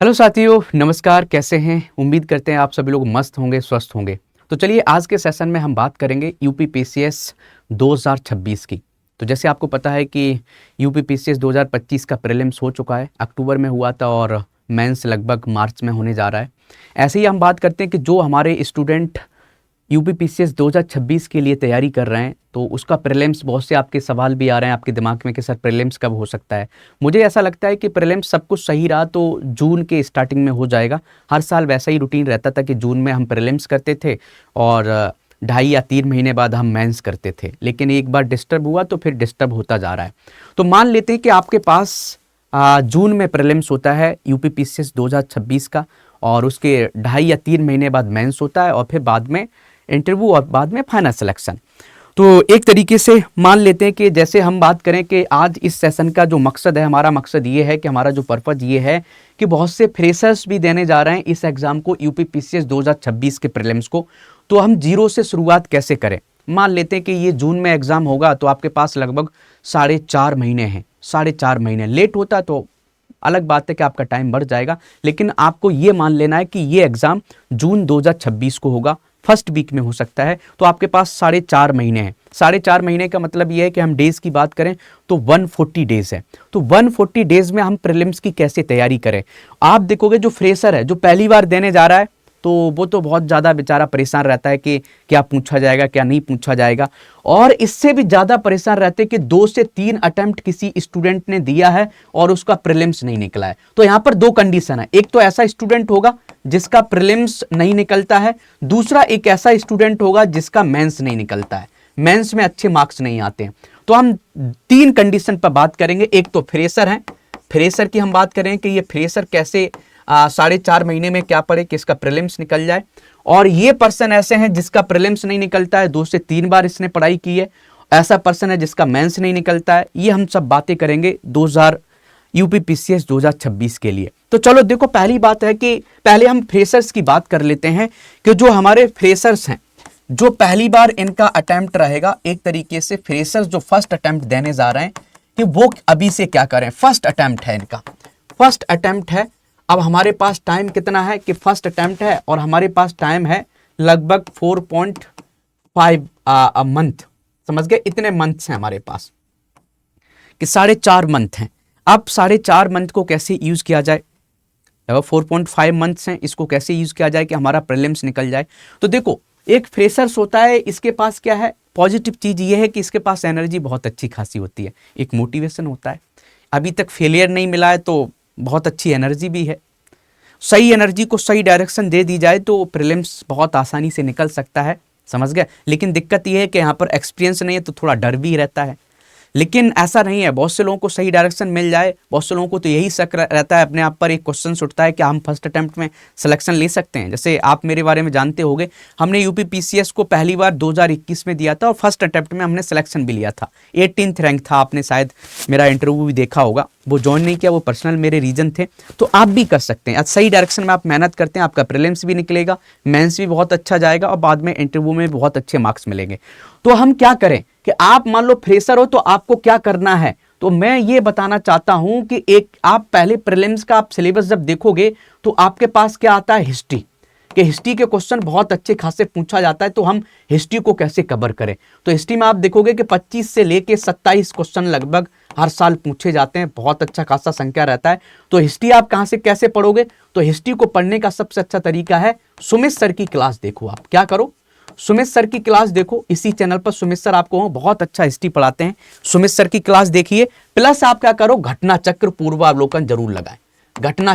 Hello साथियों, नमस्कार। कैसे हैं? उम्मीद करते हैं आप सभी लोग मस्त होंगे, स्वस्थ होंगे। तो चलिए आज के सेशन में हम बात करेंगे यूपीपीसीएस 2026 की। तो जैसे आपको पता है कि यूपीपीसीएस 2025 का प्रीलिम्स हो चुका है, अक्टूबर में हुआ था और मेंस लगभग मार्च में होने जा रहा है। ऐसे ही हम बात करते हैं कि जो हमारे स्टूडेंट यूपीपीसीएस 2026 के लिए तैयारी कर रहे हैं तो उसका प्रीलिम्स, बहुत से आपके सवाल भी आ रहे हैं आपके दिमाग में कि सर प्रीलिम्स कब हो सकता है। मुझे ऐसा लगता है कि प्रीलिम्स सब कुछ सही रहा तो जून के स्टार्टिंग में हो जाएगा। हर साल वैसा ही रूटीन रहता था कि जून में हम प्रीलिम्स करते थे और 2.5 या 3 महीने बाद हम मेंस करते थे, लेकिन एक बार डिस्टर्ब हुआ तो फिर डिस्टर्ब होता जा रहा है। तो मान लेते हैं कि आपके पास जून में प्रीलिम्स होता है यूपीपीसीएस 2026 का, और उसके 2.5 या 3 महीने बाद मेंस होता है और फिर बाद में इंटरव्यू और बाद में फाइनल सिलेक्शन। तो एक तरीके से मान लेते हैं कि जैसे हम बात करें कि आज इस सेशन का जो मकसद है, हमारा मकसद ये है कि हमारा जो पर्पज़ ये है कि बहुत से फ्रेशर्स भी देने जा रहे हैं इस एग्ज़ाम को, यूपीपीसीएस 2026 के प्रीलिम्स को। तो हम जीरो से शुरुआत कैसे करें। मान लेते हैं कि ये जून में एग्ज़ाम होगा तो आपके पास लगभग 4.5 महीने हैं। 4.5 महीने लेट होता तो अलग बात है कि आपका टाइम बढ़ जाएगा, लेकिन आपको ये मान लेना है कि ये एग्ज़ाम जून 2026 को होगा, फर्स्ट वीक में हो सकता है। तो आपके पास 4.5 महीने हैं। 4.5 महीने का मतलब ये है कि हम डेज की बात करें तो 140 डेज है। तो 140 डेज में हम प्रीलिम्स की कैसे तैयारी करें। आप देखोगे जो फ्रेशर है, जो पहली बार देने जा रहा है, तो वो तो बहुत ज़्यादा बेचारा परेशान रहता है कि क्या पूछा जाएगा, क्या नहीं पूछा जाएगा। और इससे भी ज़्यादा परेशान रहते हैं कि 2 से 3 अटेम्प्ट किसी स्टूडेंट ने दिया है और उसका प्रीलिम्स नहीं निकला है। तो यहाँ पर दो कंडीशन है, एक तो ऐसा स्टूडेंट होगा जिसका प्रीलिम्स नहीं निकलता है, दूसरा एक ऐसा स्टूडेंट होगा जिसका मेंस नहीं निकलता है, मेंस में अच्छे मार्क्स नहीं आते हैं। तो हम 3 कंडीशन पर बात करेंगे। एक तो फ्रेशर है, फ्रेशर की हम बात करें कि ये फ्रेशर कैसे 4.5 महीने में क्या पढ़े कि इसका प्रीलिम्स निकल जाए। और ये पर्सन ऐसे हैं जिसका प्रीलिम्स नहीं निकलता है, 2 से 3 बार इसने पढ़ाई की है। ऐसा पर्सन है जिसका मेंस नहीं निकलता है। ये हम सब बातें करेंगे यूपीपीसीएस 2026 के लिए। तो चलो देखो, पहली बात है कि पहले हम फ्रेशर्स की बात कर लेते हैं कि जो हमारे फ्रेशर्स हैं, जो पहली बार इनका अटेम्प्ट रहेगा, एक तरीके से फ्रेशर्स जो फर्स्ट अटेम्प्ट देने जा रहे हैं कि वो अभी से क्या करें। फर्स्ट अटेम्प्ट है इनका, फर्स्ट अटेम्प्ट है। अब हमारे पास टाइम कितना है कि फर्स्ट अटेम्प्ट है और हमारे पास टाइम है लगभग 4.5 मंथ। समझ गए, इतने मंथ्स हैं हमारे पास कि 4.5 मंथ हैं। अब 4.5 मंथ को कैसे यूज किया जाए, 4.5 मंथ्स हैं, इसको कैसे यूज किया जाए कि हमारा प्रीलिम्स निकल जाए। तो देखो, एक फ्रेशर्स होता है, इसके पास क्या है, पॉजिटिव चीज ये है कि इसके पास एनर्जी बहुत अच्छी खासी होती है, एक मोटिवेशन होता है। अभी तक फेलियर नहीं मिला है तो बहुत अच्छी एनर्जी भी है। सही एनर्जी को सही डायरेक्शन दे दी जाए तो प्रीलिम्स बहुत आसानी से निकल सकता है। समझ गए। लेकिन दिक्कत यह है कि यहाँ पर एक्सपीरियंस नहीं है तो थोड़ा डर भी रहता है। लेकिन ऐसा नहीं है, बहुत से लोगों को सही डायरेक्शन मिल जाए। बहुत से लोगों को तो यही शक रहता है अपने आप पर, एक क्वेश्चन उठता है कि हम फर्स्ट अटेम्प्ट में सिलेक्शन ले सकते हैं। जैसे आप मेरे बारे में जानते होंगे, हमने यूपीपीसीएस को पहली बार 2021 में दिया था और फर्स्ट अटेम्प्ट में हमने सिलेक्शन भी लिया था। 18th रैंक था। आपने शायद मेरा इंटरव्यू भी देखा होगा, वो ज्वाइन नहीं किया, वो पर्सनल मेरे रीजन थे। तो आप भी कर सकते हैं, सही डायरेक्शन में आप मेहनत करते हैं, आपका प्रीलिम्स भी निकलेगा, मेंस भी बहुत अच्छा जाएगा और बाद में इंटरव्यू में बहुत अच्छे मार्क्स मिलेंगे। तो हम क्या करें कि आप मान लो फ्रेशर हो तो आपको क्या करना है, तो मैं ये बताना चाहता हूं कि एक आप पहले प्रीलिम्स का आप सिलेबस जब देखोगे तो आपके पास क्या आता है, हिस्ट्री के। हिस्ट्री के क्वेश्चन बहुत अच्छे खासे पूछा जाता है, तो हम हिस्ट्री को कैसे कवर करें। तो हिस्ट्री में आप देखोगे कि 25 से लेके 27 क्वेश्चन लगभग हर साल पूछे जाते हैं, बहुत अच्छा खासा संख्या रहता है। तो हिस्ट्री आप कहां से कैसे पढ़ोगे, तो हिस्ट्री को पढ़ने का सबसे अच्छा तरीका है सुमित सर की क्लास देखो। आप क्या करो, सुमित सर की क्लास देखो। इसी चैनल पर सुमित सर आपको बहुत अच्छा हिस्ट्री पढ़ाते हैं, सुमित सर की क्लास देखिए। प्लस आप क्या करो, घटना चक्र पूर्वावलोकन जरूर लगाएं। घटना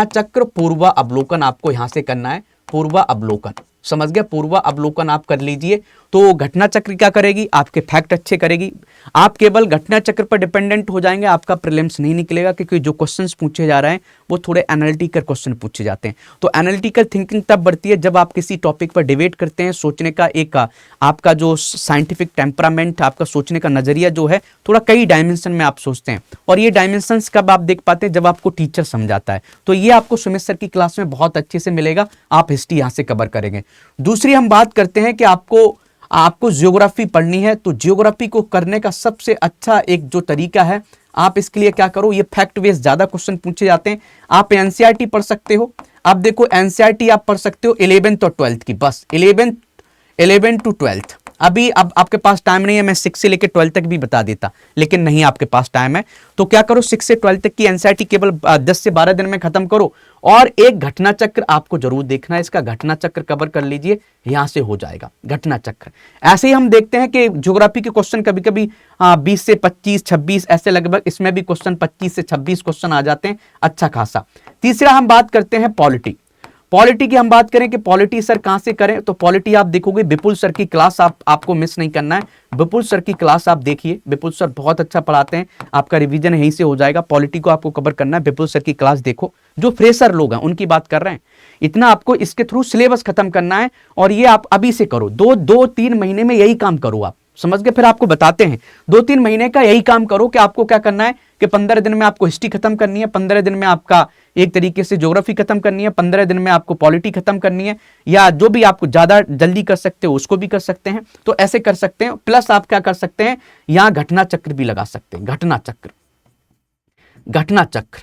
चक्र पूर्वावलोकन आपको यहां से करना है, पूर्वावलोकन। समझ गया, पूर्वावलोकन आप कर लीजिए। तो घटना चक्र क्या करेगी, आपके फैक्ट अच्छे करेगी। आप केवल घटना चक्र पर डिपेंडेंट हो जाएंगे, आपका प्रीलिम्स नहीं निकलेगा, क्योंकि जो क्वेश्चंस पूछे जा रहे हैं वो थोड़े एनालिटिकल क्वेश्चन पूछे जाते हैं। तो एनालिटिकल थिंकिंग तब बढ़ती है जब आप किसी टॉपिक पर डिबेट करते हैं। सोचने का एक आपका जो साइंटिफिक टेम्परामेंट, आपका सोचने का नजरिया जो है, थोड़ा कई डायमेंशन में आप सोचते हैं। और ये डायमेंशंस कब आप देख पाते हैं, जब आपको टीचर समझाता है। तो ये आपको सुमित सर की क्लास में बहुत अच्छे से मिलेगा, आप हिस्ट्री यहाँ से कवर करेंगे। दूसरी हम बात करते हैं कि आपको ज्योग्राफी पढ़नी है, तो ज्योग्राफी को करने का सबसे अच्छा एक जो तरीका है, आप इसके लिए क्या करो, ये फैक्ट बेस्ड ज्यादा क्वेश्चन पूछे जाते हैं। आप एनसीईआरटी पढ़ सकते हो। अब देखो एनसीईआरटी आप पढ़ सकते हो 11th और 12th की, बस 11 to 12th। अभी अब आपके पास टाइम नहीं है, मैं 6 से लेकर 12 तक भी बता देता, लेकिन नहीं आपके पास टाइम है। तो क्या करो, 6 से 12 तक की एनसीईआरटी केवल 10 से 12 दिन में खत्म करो, और एक घटना चक्र आपको जरूर देखना है। इसका घटना चक्र कवर कर लीजिए, यहां से हो जाएगा घटना चक्र। ऐसे ही हम देखते हैं कि ज्योग्राफी के क्वेश्चन कभी कभी 20 से 25, 26 ऐसे लगभग, इसमें भी क्वेश्चन 25 से 26 क्वेश्चन आ जाते हैं, अच्छा खासा। तीसरा हम बात करते हैं पॉलिटी। पॉलिटी की हम बात करें कि पॉलिटी सर कहां से करें, तो पॉलिटी आप देखोगे विपुल सर की क्लास, आपको मिस नहीं करना है। विपुल सर की क्लास आप देखिए, विपुल सर बहुत अच्छा पढ़ाते हैं, आपका रिवीजन यहीं से हो जाएगा। पॉलिटी को आपको कवर करना है, विपुल सर की क्लास देखो। जो फ्रेशर लोग हैं उनकी बात कर रहे हैं, इतना आपको इसके थ्रू सिलेबस खत्म करना है, और ये आप अभी से करो। 2-3 महीने में यही काम करो आप, समझ गए। फिर आपको बताते हैं 2-3 महीने का यही काम करो कि आपको क्या करना है कि 15 दिन में आपको हिस्ट्री खत्म करनी है, 15 दिन में आपका एक तरीके से ज्योग्राफी खत्म करनी है, 15 दिन में आपको पॉलिटी खत्म करनी है, या जो भी आपको ज्यादा जल्दी कर सकते हो उसको भी कर सकते हैं, तो ऐसे कर सकते हैं। प्लस आप क्या कर सकते हैं, यहां घटना चक्र भी लगा सकते हैं, घटना चक्र,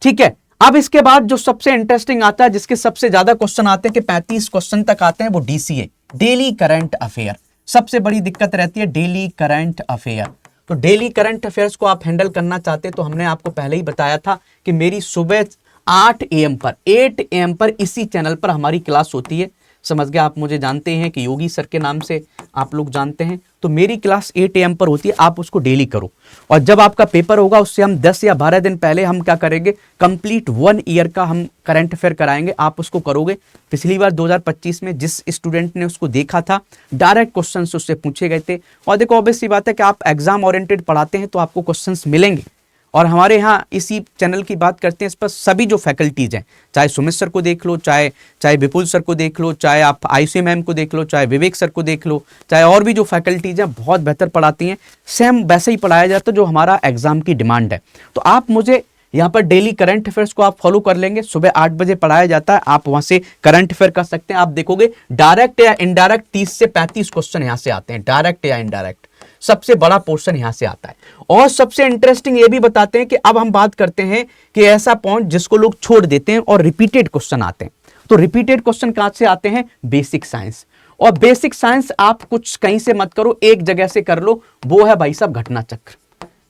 ठीक है। अब इसके बाद जो सबसे इंटरेस्टिंग आता है, जिसके सबसे ज्यादा क्वेश्चन आते हैं कि 35 क्वेश्चन तक आते हैं, वो डीसीए, डेली करंट अफेयर। सबसे बड़ी दिक्कत रहती है डेली करंट अफेयर। तो डेली करंट अफेयर्स को आप हैंडल करना चाहते हैं, तो हमने आपको पहले ही बताया था कि मेरी सुबह 8 AM पर इसी चैनल पर हमारी क्लास होती है, समझ गए। आप मुझे जानते हैं कि योगी सर के नाम से आप लोग जानते हैं, तो मेरी क्लास 8 AM पर होती है, आप उसको डेली करो। और जब आपका पेपर होगा उससे हम 10 या 12 दिन पहले हम क्या करेंगे, कंप्लीट 1 ईयर का हम करंट अफेयर कराएंगे, आप उसको करोगे। पिछली बार 2025 में जिस स्टूडेंट ने उसको देखा था, डायरेक्ट क्वेश्चन उससे पूछे गए थे। और देखो ऑब्वियस सी बात है कि आप एग्जाम ओरिएंटेड पढ़ाते हैं तो आपको क्वेश्चन मिलेंगे, और हमारे यहाँ इसी चैनल की बात करते हैं, इस पर सभी जो फैकल्टीज हैं, चाहे सुमित सर को देख लो, चाहे विपुल सर को देख लो, चाहे आप आयुषी मैम को देख लो, चाहे विवेक सर को देख लो, चाहे और भी जो फैकल्टीज हैं, बहुत बेहतर पढ़ाती हैं। सेम वैसे ही पढ़ाया जाता है जो हमारा एग्जाम की डिमांड है। तो आप मुझे यहाँ पर डेली करंट अफेयर्स को आप फॉलो कर लेंगे, सुबह 8 बजे पढ़ाया जाता है, आप वहां से करंट अफेयर कर सकते हैं। आप देखोगे डायरेक्ट या इनडायरेक्ट 30 से 35 क्वेश्चन यहाँ से आते हैं, डायरेक्ट या इनडायरेक्ट, सबसे बड़ा पोर्शन यहां से आता है। और सबसे इंटरेस्टिंग ये भी बताते हैं कि अब हम बात करते हैं कि ऐसा पॉइंट जिसको लोग छोड़ देते हैं और रिपीटेड क्वेश्चन आते हैं। तो रिपीटेड क्वेश्चन कहां से आते हैं, बेसिक साइंस। और बेसिक साइंस आप कुछ कहीं से मत करो, एक जगह से कर लो, वो है भाई साहब घटना चक्र।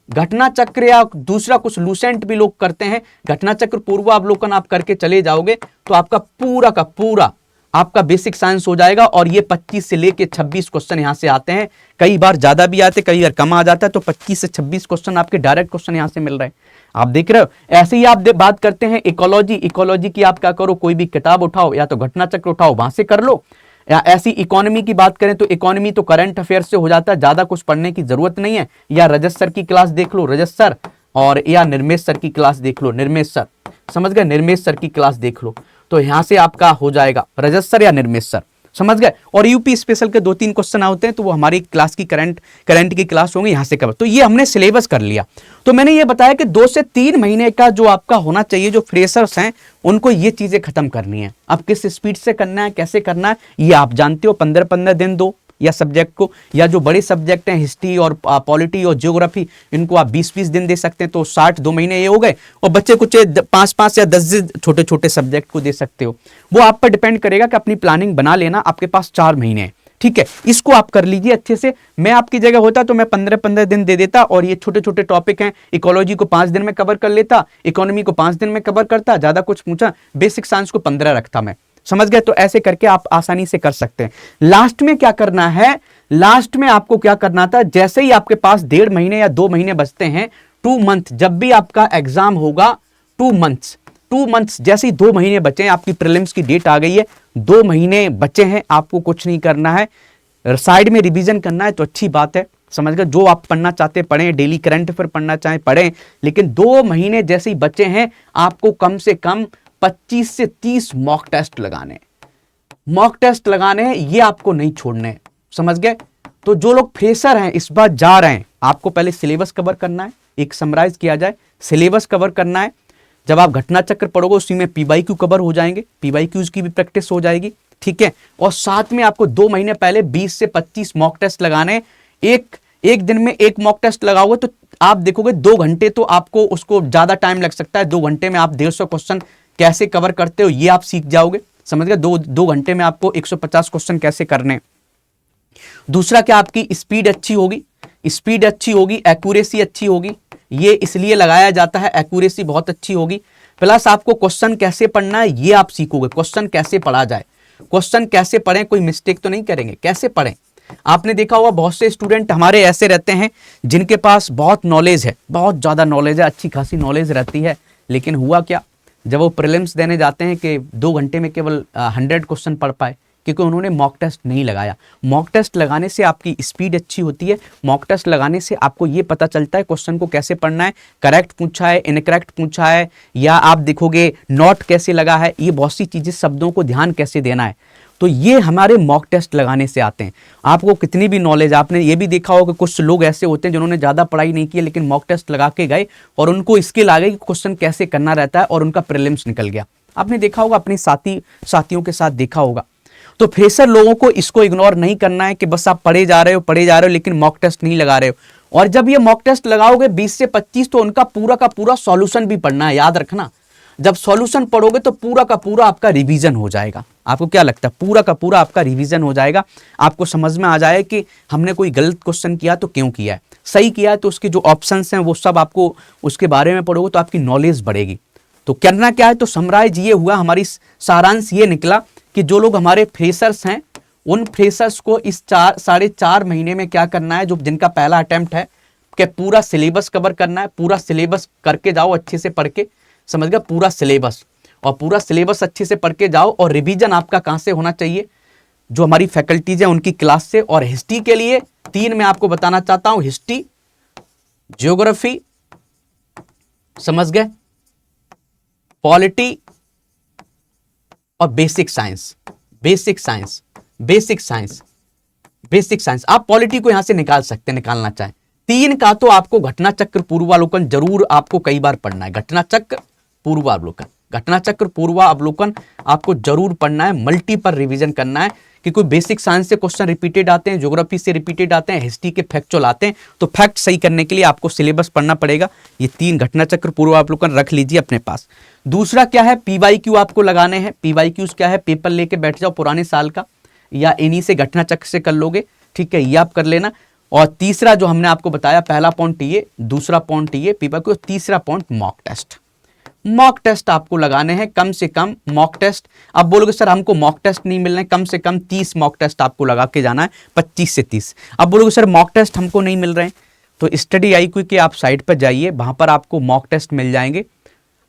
घटना चक्र या दूसरा कुछ लूसेंट भी लोग करते हैं, घटना चक्र पूर्वावलोकन आप करके चले जाओगे तो आपका पूरा का पूरा आपका बेसिक साइंस हो जाएगा। और ये 25 से लेके 26 क्वेश्चन यहां से आते हैं, कई बार ज्यादा भी आते, कई बार कम आ जाता है। तो 25 से 26 क्वेश्चन आपके डायरेक्ट क्वेश्चन यहां से मिल रहे हैं, आप देख रहे हो। ऐसे ही आप बात करते हैं इकोलॉजी की, आप क्या करो, कोई भी किताब उठाओ या तो घटना चक्र उठाओ, वहां से कर लो। या ऐसी इकोनॉमी की बात करें तो इकोनॉमी तो करंट अफेयर से हो जाता है, ज्यादा कुछ पढ़ने की जरूरत नहीं है। या रजत सर की क्लास देख लो, रजत सर, और या निर्मेश सर की क्लास देख लो, निर्मेश सर, समझ गए, निर्मेश सर की क्लास देख लो, तो यहां से आपका हो जाएगा रजत सर या निर्मेश सर, समझ गए। और यूपी स्पेशल के 2-3 क्वेश्चन होते हैं, तो वो हमारी क्लास की करंट की क्लास होंगी, यहां से कवर। तो ये हमने सिलेबस कर लिया। तो मैंने ये बताया कि 2 से 3 महीने का जो आपका होना चाहिए, जो फ्रेशर्स हैं उनको ये चीजें खत्म करनी है। अब किस स्पीड से करना है, कैसे करना है, ये आप जानते हो। 15-15 दिन दो या सब्जेक्ट को, या जो बड़े सब्जेक्ट हैं हिस्ट्री और पॉलिटी और ज्योग्राफी, इनको आप 20-20 दिन दे सकते हैं, तो 60 2 महीने ये हो गए। और बच्चे कुछ 5-5 या 10 छोटे छोटे सब्जेक्ट को दे सकते हो, वो आप पर डिपेंड करेगा कि अपनी प्लानिंग बना लेना। आपके पास 4 महीने हैं, ठीक है, इसको आप कर लीजिए अच्छे से। मैं आपकी जगह होता तो मैं 15-15 दिन दे देता, और ये छोटे छोटे टॉपिक हैं, इकोलॉजी को 5 दिन में कवर कर लेता, इकोनॉमी को 5 दिन में कवर करता, ज्यादा कुछ पूछा, बेसिक साइंस को 15 रखता मैं, समझ गए। तो ऐसे करके आप आसानी से कर सकते हैं। लास्ट में क्या करना है, लास्ट में आपको क्या करना था, जैसे ही आपके पास 1.5 महीने या 2 महीने बचते हैं, 2 मंथ, जब भी आपका एग्जाम होगा, 2 मंथ्स, जैसे ही 2 महीने बचे हैं, आपकी प्रीलिम्स की डेट आ गई है, 2 महीने बचे हैं, आपको कुछ नहीं करना है, साइड में रिवीजन करना है, तो अच्छी बात है, समझ गए। जो आप पढ़ना चाहते हैं पढ़ें, डेली करंट अफेयर पढ़ना चाहें पढ़ें, लेकिन 2 महीने जैसे ही बचे हैं, आपको कम से कम 25 से 30 मॉक टेस्ट लगाने हैं, ये आपको नहीं छोड़ने हैं, समझ गए। तो जो लोग फ्रेशर हैं, इस बार जा रहे हैं, आपको पहले सिलेबस कवर करना है, एक समराइज किया जाए, सिलेबस कवर करना है। जब आप घटना चक्र पढ़ोगे उसी में पीवाईक्यू कवर हो जाएंगे, पीवाईक्यूज की भी प्रैक्टिस हो जाएगी, ठीक है। और साथ में आपको 2 महीने पहले 20 से 25 मॉक टेस्ट लगाने। एक दिन में एक मॉक टेस्ट लगाओगे तो आप देखोगे 2 घंटे तो आपको उसको ज्यादा टाइम लग सकता है। 2 घंटे में आप 150 क्वेश्चन कैसे कवर करते हो ये आप सीख जाओगे, समझ गए। 2 घंटे में आपको 150 क्वेश्चन कैसे करने। दूसरा क्या, आपकी स्पीड अच्छी होगी, स्पीड अच्छी होगी, एक्यूरेसी अच्छी होगी, ये इसलिए लगाया जाता है, एक्यूरेसी बहुत अच्छी होगी। प्लस आपको क्वेश्चन कैसे पढ़ना है ये आप सीखोगे, क्वेश्चन कैसे पढ़ा जाए, क्वेश्चन कैसे पढ़ें, कोई मिस्टेक तो नहीं करेंगे, कैसे पढ़ें। आपने देखा होगा बहुत से स्टूडेंट हमारे ऐसे रहते हैं जिनके पास बहुत नॉलेज है, बहुत ज़्यादा नॉलेज है, अच्छी खासी नॉलेज रहती है, लेकिन हुआ क्या, जब वो प्रीलिम्स देने जाते हैं कि 2 घंटे में केवल 100 क्वेश्चन पढ़ पाए, क्योंकि उन्होंने मॉक टेस्ट नहीं लगाया। मॉक टेस्ट लगाने से आपकी स्पीड अच्छी होती है, मॉक टेस्ट लगाने से आपको ये पता चलता है क्वेश्चन को कैसे पढ़ना है, करेक्ट पूछा है, इनकरेक्ट पूछा है, या आप देखोगे नोट कैसे लगा है, ये बहुत सी चीज़ें, शब्दों को ध्यान कैसे देना है, तो ये हमारे मॉक टेस्ट लगाने से आते हैं। आपको कितनी भी नॉलेज, आपने ये भी देखा होगा कि कुछ लोग ऐसे होते हैं जिन्होंने ज़्यादा पढ़ाई नहीं की लेकिन मॉक टेस्ट लगा के गए और उनको स्किल आ गई कि क्वेश्चन कैसे करना रहता है और उनका प्रीलिम्स निकल गया। आपने देखा होगा, अपने साथियों के साथ देखा होगा। तो फ्रेशर लोगों को इसको इग्नोर नहीं करना है कि बस आप पढ़े जा रहे हो लेकिन मॉक टेस्ट नहीं लगा रहे हो। और जब ये मॉक टेस्ट लगाओगे 20 से 25 तो उनका पूरा का पूरा सॉल्यूशन भी पढ़ना है, याद रखना। जब सॉल्यूशन पढ़ोगे तो पूरा का पूरा आपका रिवीजन हो जाएगा। आपको क्या लगता है, पूरा का पूरा आपका रिवीजन हो जाएगा, आपको समझ में आ जाए कि हमने कोई गलत क्वेश्चन किया तो क्यों किया है, सही किया है तो उसके जो ऑप्शंस हैं वो सब आपको उसके बारे में पढ़ोगे तो आपकी नॉलेज बढ़ेगी। तो करना क्या है, तो समराइज ये हुआ, हमारी सारांश ये निकला कि जो लोग हमारे फ्रेशर्स हैं उन फ्रेशर्स को इस 4.5 महीने में क्या करना है, जो जिनका पहला अटेम्प्ट है कि पूरा सिलेबस कवर करना है, पूरा सिलेबस करके जाओ अच्छे से पढ़ के, समझ गया, पूरा सिलेबस, और पूरा सिलेबस अच्छे से पढ़ के जाओ। और रिवीजन आपका कहाँ से होना चाहिए, जो हमारी फैकल्टीज है उनकी क्लास से। और हिस्ट्री के लिए 3 मैं आपको बताना चाहता हूं, हिस्ट्री, ज्योग्राफी, समझ गए, पॉलिटी और basic science. Basic science, basic science, basic science. आप पॉलिटी को यहां से निकाल सकते हैं, निकालना चाहें। 3 का तो आपको घटना चक्र पूर्वावलोकन जरूर आपको कई बार पढ़ना है, घटना चक्र पूर्वावलोकन, घटना चक्र पूर्वावलोकन आपको जरूर पढ़ना है, मल्टीपल रिवीजन करना है, कि कोई बेसिक साइंस से क्वेश्चन रिपीटेड आते हैं, ज्योग्राफी से रिपीटेड आते हैं, हिस्ट्री के फैक्चुअल आते हैं, तो फैक्ट सही करने के लिए आपको सिलेबस पढ़ना पड़ेगा। ये 3 घटना चक्र पूर्वावलोकन रख लीजिए अपने पास। दूसरा क्या है, पीवाईक्यू आपको लगाने हैं। पीवाईक्यूज क्या है, पेपर लेके बैठ जाओ पुराने साल का, या इन्हीं से घटना चक्र से कर लोगे, ठीक है, ये आप कर लेना। और तीसरा जो हमने आपको बताया, पहला पॉइंट ये, दूसरा पॉइंट ये पीवाईक्यू, तीसरा point mock test. Mock test आपको लगाने हैं, कम से कम मॉक टेस्ट। अब बोलोगे सर हमको मॉक टेस्ट नहीं मिल रहे, कम से कम 30 मॉक टेस्ट आपको लगा के जाना है, 25 से 30। अब बोलोगे सर मॉक टेस्ट हमको नहीं मिल रहे हैं, तो स्टडी IQ के आप साइट पर जाइए, वहां पर आपको मॉक टेस्ट मिल जाएंगे।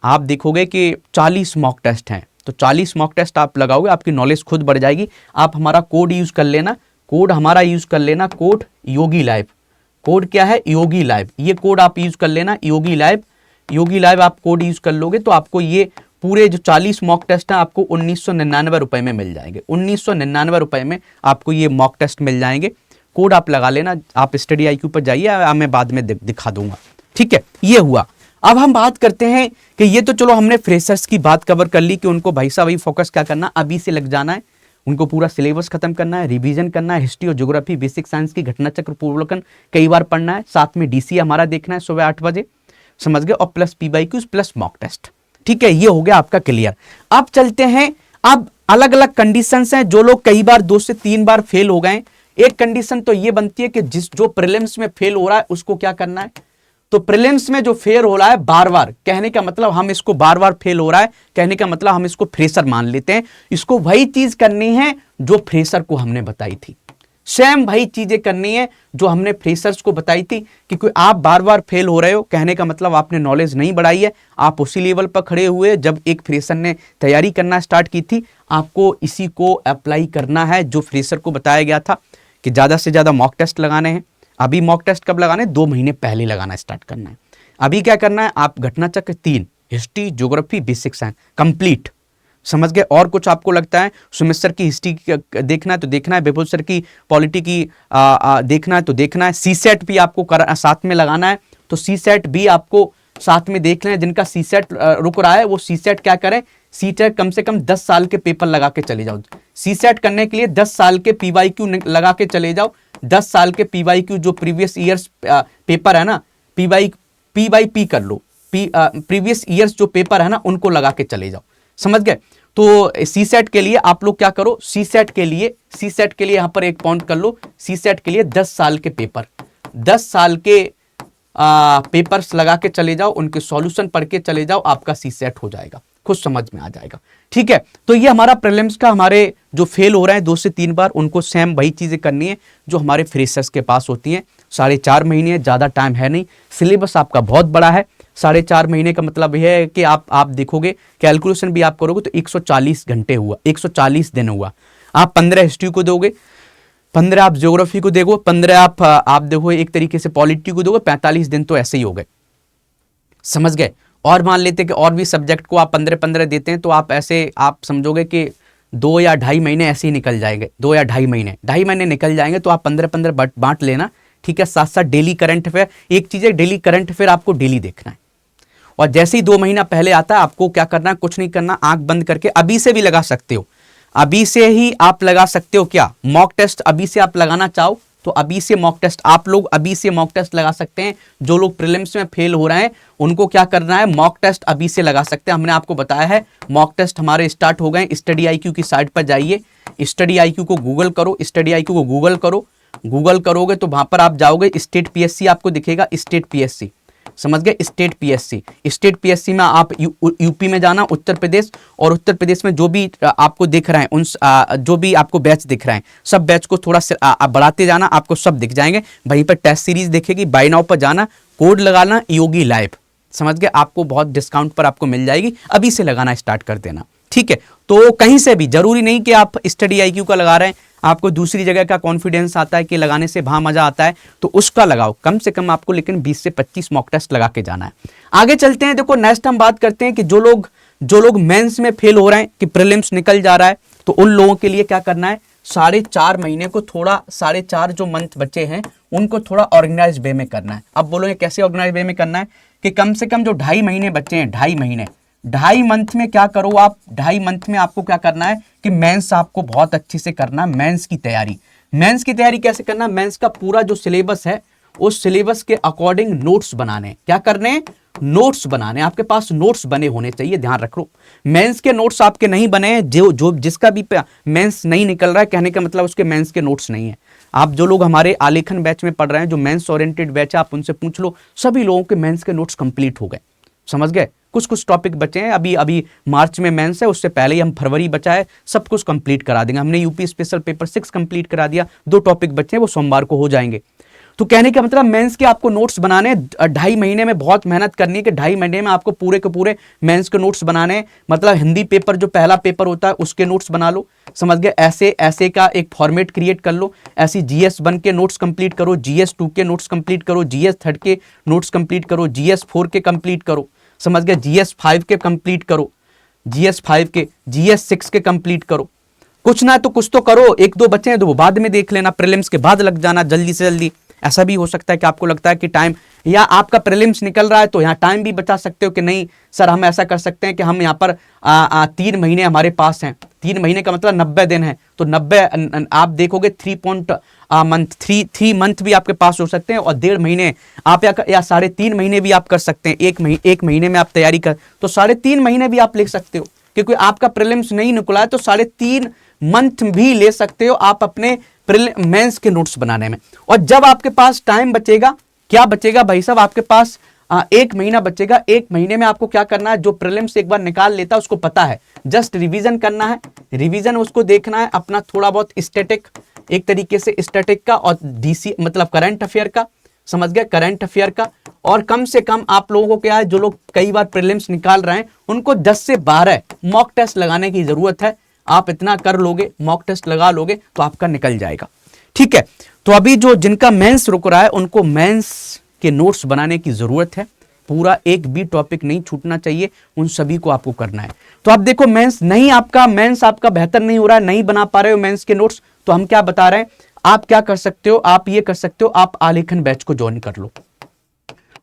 आप देखोगे कि 40 मॉक टेस्ट हैं, तो 40 मॉक टेस्ट आप लगाओगे, आपकी नॉलेज खुद बढ़ जाएगी। आप हमारा कोड यूज कर लेना, कोड हमारा यूज कर लेना, कोड योगी लाइव। कोड क्या है, योगी लाइव, ये कोड आप यूज कर लेना, योगी लाइव। योगी लाइव आप कोड यूज कर लोगे तो आपको ये पूरे जो 40 मॉक टेस्ट हैं आपको 1999 रुपए में मिल जाएंगे। 1999 रुपए में आपको ये मॉक टेस्ट मिल जाएंगे। कोड आप लगा लेना, आप स्टडी IQ पर जाइए, मैं बाद में दिखा दूंगा, ठीक है। ये हुआ। अब हम बात करते हैं कि ये तो चलो हमने फ्रेशर्स की बात कवर कर ली कि उनको भाई साहब वही फोकस क्या करना, अभी से लग जाना है, उनको पूरा सिलेबस खत्म करना है, रिवीजन करना है, हिस्ट्री और ज्योग्राफी, बेसिक साइंस की घटना चक्र पूर्वावलोकन कई बार पढ़ना है, साथ में DC हमारा देखना है सुबह 8 बजे, समझ गए, और plus PYQs plus mock test, ठीक है। ये हो गया आपका क्लियर। अब चलते हैं, अब अलग अलग कंडीशंस हैं, जो लोग कई बार 2 से 3 बार फेल हो गए। एक कंडीशन तो ये बनती है कि जो प्रीलिम्स में फेल हो रहा है उसको क्या करना है, तो प्रीलिम्स में जो फेल हो रहा है बार बार, कहने का मतलब हम इसको बार बार फेल हो रहा है, कहने का मतलब हम इसको फ्रेशर मान लेते हैं, इसको वही चीज करनी है जो फ्रेशर को हमने बताई थी, सेम वही चीजें करनी है जो हमने फ्रेशर्स को बताई थी। क्योंकि आप बार बार फेल हो रहे हो, कहने का मतलब आपने नॉलेज नहीं बढ़ाई है, आप उसी लेवल पर खड़े हुए जब एक फ्रेशर ने तैयारी करना स्टार्ट की थी। आपको इसी को अप्लाई करना है जो फ्रेशर को बताया गया था कि ज़्यादा से ज़्यादा मॉक टेस्ट लगाने हैं। अभी मॉक टेस्ट कब लगाने, 2 महीने पहले लगाना स्टार्ट करना है। अभी क्या करना है, आप घटना चक्र 3, history, geography, basic science complete, समझ गए। और कुछ आपको लगता है सुमित सर की हिस्ट्री देखना है तो देखना है, विपुल सर की पॉलिटी की देखना है तो देखना है, CSET भी आपको साथ में लगाना है, तो CSET भी आपको साथ में देख लें। जिनका CSET रुक रहा है वो CSET क्या करें, CSET कम से कम 10 साल के पेपर लगा के चले जाओ। CSET करने के लिए 10 साल के PYQ लगा के चले जाओ। 10 साल के PYQ जो प्रीवियस ईयर्स पेपर है ना, पी कर लो, प्रीवियस ईयर्स जो पेपर है ना उनको लगा के चले जाओ, समझ गए। तो सी सेट के लिए आप लोग क्या करो, सी सेट के लिए यहां पर एक पॉइंट कर लो, सी सेट के लिए 10 साल के पेपर, 10 साल के पेपर्स लगा के चले जाओ, उनके सॉल्यूशन पढ़ के चले जाओ, आपका सी सेट हो जाएगा, खुद समझ में आ जाएगा। ठीक है, तो ये हमारा प्रीलिम्स का, हमारे जो फेल हो रहे हैं 2 से 3 बार, उनको सेम वही चीजें करनी है जो हमारे फ्रेशर्स के पास होती हैं। 4.5 महीने, ज्यादा टाइम है नहीं, सिलेबस आपका बहुत बड़ा है। 4.5 महीने का मतलब यह है कि आप देखोगे, कैलकुलेशन भी आप करोगे तो 140 घंटे हुआ, 140 दिन हुआ। आप 15 हिस्ट्री को दोगे, 15 आप ज्योग्राफी को देखो, 15 आप देखो एक तरीके से पॉलिटी को दोगे, 45 दिन तो ऐसे ही हो गए, समझ गए। और मान लेते कि और भी सब्जेक्ट को आप 15-15 देते हैं, तो आप ऐसे आप समझोगे कि 2 या 2.5 महीने ऐसे ही निकल जाएंगे, 2 या 2.5 महीने निकल जाएंगे, तो आप 15-15 बांट लेना। ठीक है, साथ साथ डेली करंट अफेयर, एक चीज है डेली करंट अफेयर आपको डेली देखना है, और जैसे ही 2 महीना पहले आता है आपको क्या करना है, कुछ नहीं करना, आंख बंद करके अभी से भी लगा सकते हो, अभी से ही आप लगा सकते हो। क्या मॉक टेस्ट अभी से आप लगाना चाहो तो अभी से मॉक टेस्ट, आप लोग अभी से मॉक टेस्ट लगा सकते हैं। जो लोग प्रीलिम्स में फेल हो रहे हैं उनको क्या करना है, मॉक टेस्ट अभी से लगा सकते हैं। हमने आपको बताया है मॉक टेस्ट हमारे स्टार्ट हो गए। स्टडी आईक्यू की साइट पर जाइए, स्टडी आईक्यू को गूगल करो, स्टडी आईक्यू को गूगल करो, गूगल करोगे तो वहां पर आप जाओगे, स्टेट पीएससी आपको दिखेगा, स्टेट पीएससी, समझ गए, स्टेट पीएससी। स्टेट पीएससी में आप यूपी में जाना, उत्तर प्रदेश, और उत्तर प्रदेश में जो भी आपको दिख रहे हैं, उन जो भी आपको बैच दिख रहे हैं, सब बैच को थोड़ा बढ़ाते जाना, आपको सब दिख जाएंगे। वहीं पर टेस्ट सीरीज दिखेगी, बाय नाउ पर जाना, कोड लगाना योगी लाइव, समझ गए, आपको बहुत डिस्काउंट पर आपको मिल जाएगी, अभी से लगाना स्टार्ट कर देना। ठीक है, तो कहीं से भी, जरूरी नहीं कि आप स्टडी आईक्यू का लगा रहे हैं, आपको दूसरी जगह का कॉन्फिडेंस आता है कि लगाने से वहां मजा आता है तो उसका लगाओ, कम से कम आपको लेकिन 20 से 25 मॉक टेस्ट लगा के जाना है। आगे चलते हैं, देखो नेक्स्ट हम बात करते हैं कि जो लोग मेंस में फेल हो रहे हैं, कि प्रीलिम्स निकल जा रहा है, तो उन लोगों के लिए क्या करना है, 4.5 महीने को थोड़ा, 4.5 जो मंथ बचे हैं उनको थोड़ा ऑर्गेनाइज वे में करना है। अब बोलोगे कैसे ऑर्गेनाइज वे में करना है, कि कम से कम जो 2.5 महीने बचे हैं, 2.5 महीने, 2.5 मंथ में क्या करो आप, 2.5 मंथ में आपको क्या करना है कि मेंस आपको बहुत अच्छे से करना है। मेंस की तैयारी कैसे करना है, मेंस का पूरा जो सिलेबस है उस सिलेबस के अकॉर्डिंग नोट्स बनाने, क्या करने हैं, नोट्स बनाने। आपके पास नोट्स बने होने चाहिए, ध्यान रखो। मेंस के नोट्स आपके नहीं बने हैं, जो जिसका भी मेंस नहीं निकल रहा है, कहने का मतलब उसके मेंस के नोट्स नहीं है। आप जो लोग हमारे आलेखन बैच में पढ़ रहे हैं, जो मेंस ओरिएंटेड बैच है, आप उनसे पूछ लो, सभी लोगों के मेंस के नोट्स कंप्लीट हो गए, समझ गए। कुछ टॉपिक बचे हैं, अभी मार्च में मेंस है, उससे पहले ही हम फरवरी बचा है, सब कुछ कंप्लीट करा देंगे। हमने यूपी स्पेशल पेपर 6 कंप्लीट करा दिया, 2 टॉपिक बचे हैं, वो सोमवार को हो जाएंगे। तो कहने का मतलब मेंस के आपको नोट्स बनाने, 2.5 महीने में बहुत मेहनत करनी है कि 2.5 महीने में आपको पूरे के पूरे मेंस के नोट्स बनाने हैं। मतलब हिंदी पेपर जो पहला पेपर होता है उसके नोट्स बना लो, समझ गए। ऐसे का एक फॉर्मेट क्रिएट कर लो, ऐसी GS 1 के नोट्स कंप्लीट करो, GS 2 के नोट्स कंप्लीट करो, GS 3 के नोट्स कंप्लीट करो, GS 4 के कंप्लीट करो, समझ गए, GS 5 के कंप्लीट करो, GS 5 के, GS 6 के कंप्लीट करो। कुछ ना तो कुछ तो करो, 1-2 बच्चे हैं तो वो बाद में देख लेना, प्रीलिम्स के बाद लग जाना जल्दी से जल्दी। ऐसा भी हो सकता है कि आपको लगता है कि टाइम, या आपका प्रीलिम्स निकल रहा है तो यहाँ टाइम भी बचा सकते हो कि नहीं सर, हम ऐसा कर सकते हैं कि हम यहाँ पर 3 महीने हमारे पास हैं, 3 महीने का मतलब 90 दिन है, तो 90 आप देखोगे 3 मंथ भी आपके पास हो सकते हैं, और 1.5 महीने आप या 3.5 महीने भी आप कर सकते हैं। एक महीने में आप तैयारी कर तो 3.5 महीने भी आप लिख सकते हो, क्योंकि आपका प्रीलिम्स नहीं निकला है तो 3.5 मंथ भी ले सकते हो आप अपने मेंस के नोट्स बनाने में। और जब आपके पास टाइम बचेगा, क्या बचेगा भाई साहब, आपके पास 1 महीना बचेगा, 1 महीने में आपको क्या करना है, जो प्रीलिम्स एक बार निकाल लेता है उसको पता है, जस्ट रिवीजन करना है, रिवीजन उसको देखना है, अपना थोड़ा बहुत स्टैटिक, एक तरीके से स्टैटिक का और डीसी मतलब करंट अफेयर का, समझ गए, करंट अफेयर का। और कम से कम आप लोगों को क्या है, जो लोग कई बार प्रीलिम्स निकाल रहे हैं उनको 10 से 12 मॉक टेस्ट लगाने की जरूरत है। आप इतना कर लोगे, मॉक टेस्ट लगा लोगे तो आपका निकल जाएगा। ठीक है, तो अभी जो जिनका मेंस रुक रहा है उनको मेंस के नोट्स बनाने की जरूरत है, पूरा एक भी टॉपिक नहीं छूटना चाहिए, उन सभी को आपको करना है। तो आप देखो मेंस आपका बेहतर नहीं हो रहा है, नहीं बना पा रहे हो मेंस के नोट्स, तो हम क्या बता रहे हैं, आप क्या कर सकते हो, आप ये कर सकते हो, आप आलेखन बैच को ज्वाइन कर लो।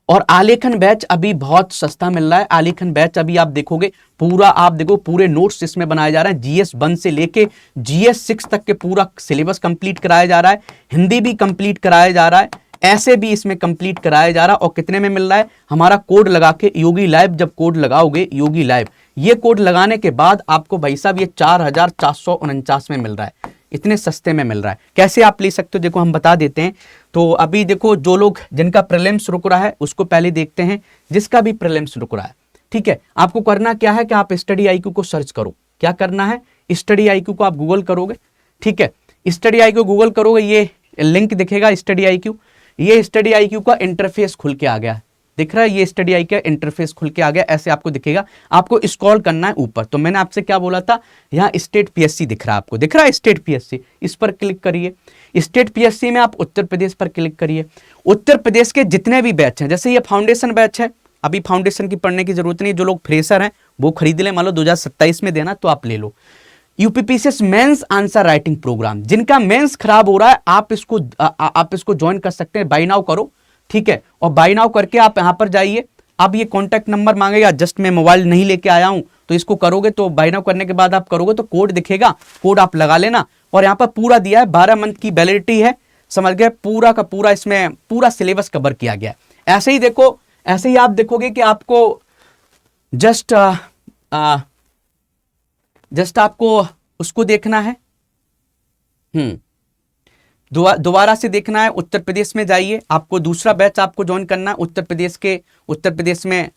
और आलेखन बैच अभी बहुत सस्ता मिल रहा है। आलेखन बैच अभी आप देखोगे पूरा, आप देखो पूरे नोट्स इसमें बनाए जा रहे हैं, GS 1 से लेके GS 6 तक के पूरा सिलेबस कंप्लीट कराया जा रहा है, हिंदी भी कंप्लीट कराया जा रहा है, ऐसे भी इसमें कंप्लीट कराया जा रहा और कितने में मिल रहा है, हमारा कोड लगा के योगी लाइव, जब कोड लगाओगे योगी लाइव, ये कोड लगाने के बाद आपको भाई साहब ये 4,449 में मिल रहा है, इतने सस्ते में मिल रहा है। कैसे आप ले सकते हो देखो हम बता देते हैं। तो अभी देखो जो लोग जिनका प्रीलिम्स रुक रहा है उसको पहले देखते हैं, जिसका भी प्रीलिम्स रुक रहा है, ठीक है, आपको करना क्या है कि आप स्टडी IQ को सर्च करो। क्या करना है, स्टडी IQ को आप गूगल करोगे, ठीक है, स्टडी IQ गूगल करोगे, ये लिंक दिखेगा स्टडी IQ, ये स्टडी IQ का इंटरफेस खुल के आ गया, दिख रहा है, ये स्टडी IQ का इंटरफेस खुल के आ गया, ऐसे आपको दिखेगा, आपको स्क्रॉल करना है ऊपर। तो मैंने आपसे क्या बोला था, यहाँ स्टेट PSC दिख रहा है, आपको दिख रहा है स्टेट PSC, इस पर क्लिक करिए। स्टेट PSC में आप उत्तर प्रदेश पर क्लिक करिए। उत्तर प्रदेश के जितने भी बैच हैं, जैसे ये फाउंडेशन बैच है, अभी फाउंडेशन की पढ़ने की जरूरत नहीं, जो लोग फ्रेशर हैं वो खरीद ले, मान लो 2027 में देना तो आप ले लो। UPPCS mains answer writing programme, जिनका मेंस खराब हो रहा है आप इसको ज्वाइन कर सकते हैं, बाय नाउ करो, ठीक है, और बाय नाउ करके आप यहां पर जाइए। अब ये कॉन्टैक्ट नंबर मांगेगा, जस्ट मैं मोबाइल नहीं लेके आया हूं, तो इसको करोगे तो बाय नाउ करने के बाद आप करोगे तो कोड दिखेगा, कोड आप लगा लेना, और यहाँ पर पूरा दिया है 12 मंथ की वैलिडिटी है, समझ गए, पूरा का पूरा इसमें पूरा सिलेबस कवर किया गया है। ऐसे ही देखो, ऐसे ही आप देखोगे कि आपको जस्ट आपको उसको देखना है, दोबारा से देखना है, उत्तर प्रदेश में जाइए, आपको दूसरा बैच आपको ज्वाइन करना है उत्तर प्रदेश में,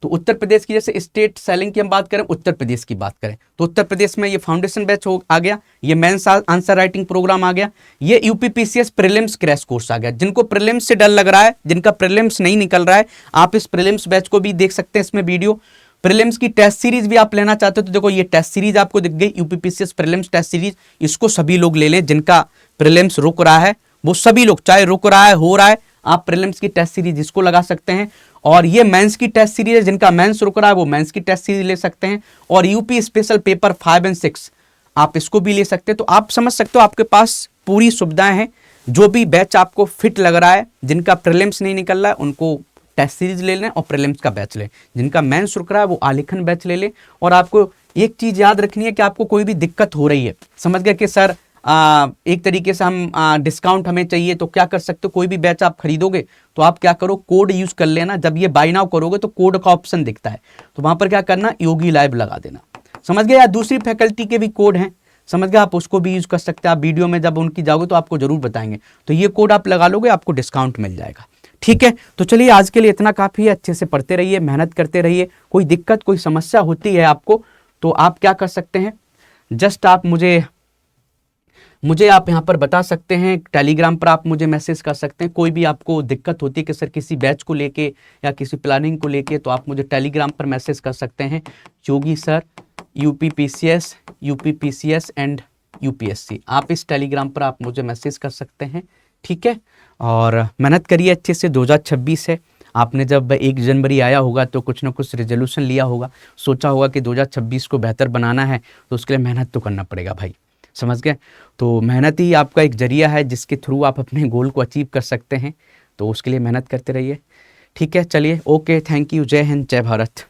तो उत्तर प्रदेश की जैसे स्टेट सेलिंग की हम बात करें, उत्तर प्रदेश की बात करें तो उत्तर प्रदेश में ये फाउंडेशन बैच आ गया, ये मेंस आंसर राइटिंग प्रोग्राम आ गया, ये UPPCS प्रीलिम्स क्रैश कोर्स आ गया। जिनको प्रीलिम्स से डर लग रहा है, जिनका प्रीलिम्स नहीं निकल रहा है, आप इस प्रीलिम्स बैच को भी देख सकते हैं, इसमें वीडियो। प्रीलिम्स की टेस्ट सीरीज भी आप लेना चाहते हो तो देखो ये टेस्ट सीरीज आपको दिख गई, UPPCS प्रीलिम्स टेस्ट सीरीज, इसको सभी लोग ले लें, जिनका प्रीलिम्स रुक रहा है वो सभी लोग, चाहे रुक रहा है हो रहा है, आप प्रीलिम्स की टेस्ट सीरीज इसको लगा सकते हैं। और ये मेंस की टेस्ट सीरीज है, जिनका मेंस रुक रहा है वो मेंस की टेस्ट सीरीज ले सकते हैं। और यूपी स्पेशल पेपर 5 और 6 आप इसको भी ले सकते हैं। तो आप समझ सकते हो आपके पास पूरी सुविधाएं हैं। जो भी बैच आपको फिट लग रहा है, जिनका प्रीलिम्स नहीं निकल रहा है उनको टेस्ट सीरीज ले लें और प्रीलिम्स का बैच लें। जिनका मेंस रुक रहा है वो आलेखन बैच ले लें। और आपको एक चीज याद रखनी है कि आपको कोई भी दिक्कत हो रही है, समझ गए कि सर एक तरीके से हम डिस्काउंट हमें चाहिए, तो क्या कर सकते हो, कोई भी बैच आप खरीदोगे तो आप क्या करो, कोड यूज कर लेना। जब ये बाय नाउ करोगे तो कोड का ऑप्शन दिखता है, तो वहां पर क्या करना, योगी लाइव लगा देना, समझ गए। या दूसरी फैकल्टी के भी कोड हैं, समझ गए, आप उसको भी यूज कर सकते हैं। आप वीडियो में जब उनकी जाओगे तो आपको जरूर बताएंगे, तो ये कोड आप लगा लोगे, आपको डिस्काउंट मिल जाएगा। ठीक है, तो चलिए आज के लिए इतना काफी है। अच्छे से पढ़ते रहिए, मेहनत करते रहिए। कोई दिक्कत कोई समस्या होती है आपको तो आप क्या कर सकते हैं, जस्ट आप मुझे आप यहाँ पर बता सकते हैं। टेलीग्राम पर आप मुझे मैसेज कर सकते हैं। कोई भी आपको दिक्कत होती है कि सर किसी बैच को लेके या किसी प्लानिंग को लेके, तो आप मुझे टेलीग्राम पर मैसेज कर सकते हैं, योगी सर यूपीपीसीएस एंड यूपीएससी। आप इस टेलीग्राम पर आप मुझे मैसेज कर सकते हैं। ठीक है, और मेहनत करिए अच्छे से। 2026 है, आपने जब 1 जनवरी आया होगा तो कुछ ना कुछ रेजोल्यूशन लिया होगा, सोचा होगा कि 2026 को बेहतर बनाना है, तो उसके लिए मेहनत तो करना पड़ेगा भाई, समझ गए। तो मेहनत ही आपका एक जरिया है जिसके थ्रू आप अपने गोल को अचीव कर सकते हैं, तो उसके लिए मेहनत करते रहिए। ठीक है, चलिए, ओके, थैंक यू, जय हिंद, जय भारत।